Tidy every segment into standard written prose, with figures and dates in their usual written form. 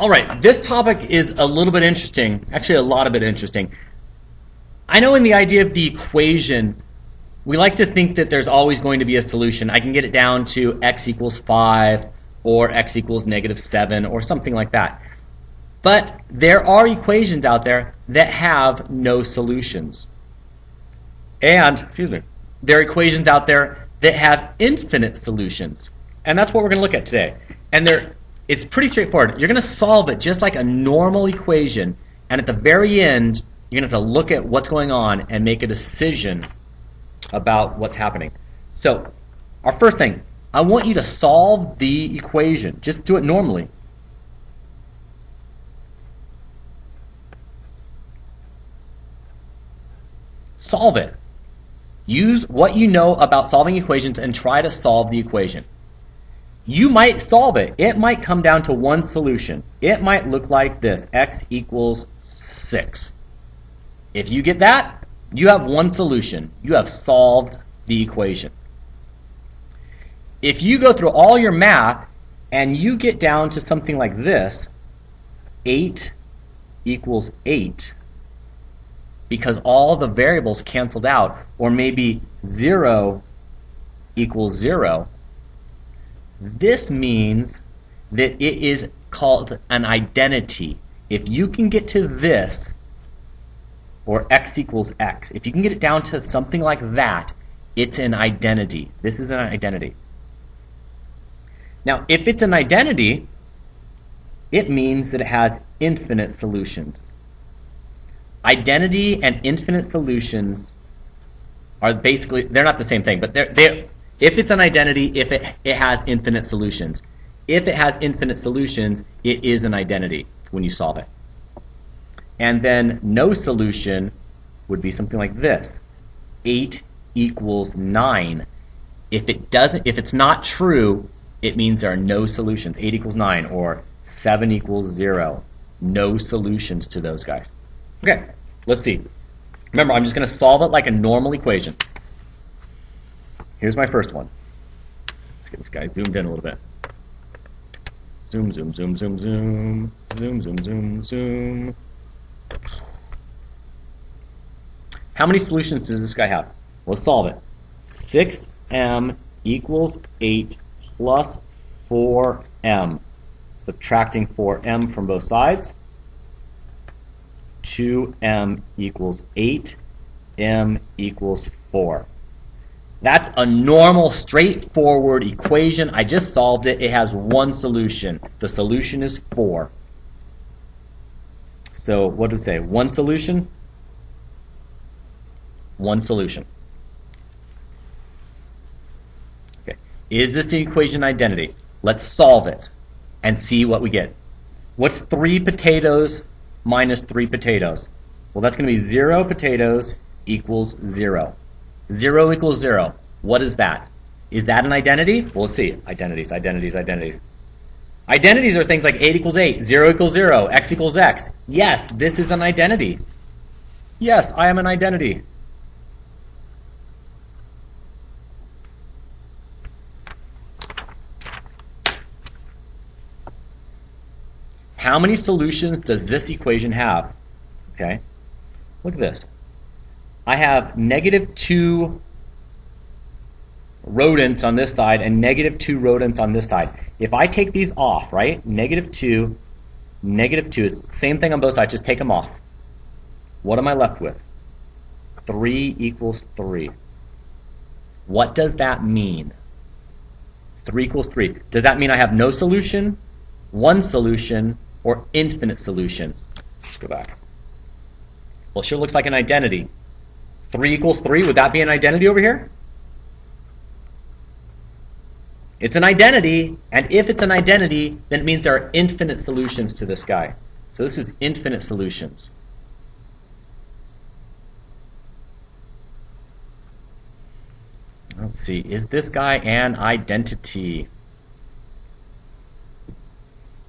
All right, this topic is a little bit interesting, actually a lot of it interesting. I know in the idea of the equation, we like to think that there's always going to be a solution. I can get it down to x equals 5 or x equals -7 or something like that. But there are equations out there that have no solutions. And, there are equations out there that have infinite solutions. And that's what we're going to look at today. And it's pretty straightforward. You're going to solve it just like a normal equation, and at the very end, you're going to have to look at what's going on and make a decision about what's happening. So, our first thing, I want you to solve the equation. Just do it normally. Solve it. Use what you know about solving equations and try to solve the equation. You might solve it. It might come down to one solution. It might look like this, x equals 6. If you get that, you have one solution. You have solved the equation. If you go through all your math and you get down to something like this, 8 equals 8, because all the variables canceled out, or maybe 0 equals 0, this means that it is called an identity. If you can get to this, or x equals x, if you can get it down to something like that, it's an identity. This is an identity. Now, if it's an identity, it means that it has infinite solutions. Identity and infinite solutions are basically, they're not the same thing, but if it's an identity, if it has infinite solutions. If it has infinite solutions, it is an identity when you solve it. And then no solution would be something like this. 8 equals 9. If it's not true, it means there are no solutions. 8 equals 9, or 7 equals 0. No solutions to those guys. Okay, let's see. Remember, I'm just going to solve it like a normal equation. Here's my first one. Let's get this guy zoomed in a little bit. Zoom, zoom, zoom, zoom, zoom. Zoom, zoom, zoom, zoom. How many solutions does this guy have? Let's solve it. 6m equals 8 plus 4m. Subtracting 4m from both sides. 2m equals 8. m equals 4. That's a normal, straightforward equation. I just solved it. It has one solution. The solution is 4. So what do we say? One solution? One solution. Okay. Is this the equation identity? Let's solve it and see what we get. What's 3 potatoes minus 3 potatoes? Well, that's going to be 0 potatoes equals 0. 0 equals 0. What is that? Is that an identity? Well, let's see. Identities, identities, identities. Identities are things like 8 equals 8, 0 equals 0, x equals x. Yes, this is an identity. Yes, I am an identity. How many solutions does this equation have? Okay, look at this. I have -2 rodents on this side and -2 rodents on this side. If I take these off, right, -2, -2 is the same thing on both sides, just take them off. What am I left with? 3 equals 3. What does that mean? 3 equals 3. Does that mean I have no solution, one solution, or infinite solutions? Let's go back. Well, it sure looks like an identity. 3 equals 3, would that be an identity over here? It's an identity, and if it's an identity, then it means there are infinite solutions to this guy. So this is infinite solutions. Let's see, is this guy an identity?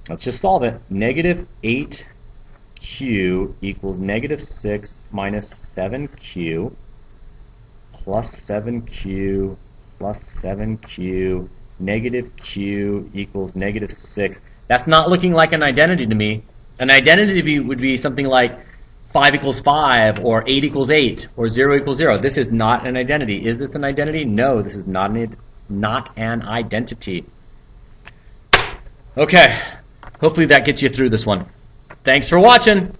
Let's just solve it. -8q equals -6 minus 7q plus 7q plus 7q negative q equals negative 6. That's not looking like an identity to me. An identity would be something like 5 equals 5, or 8 equals 8, or 0 equals 0. This is not an identity. Is this an identity? No, this is not an identity. Okay, hopefully that gets you through this one. Thanks for watching.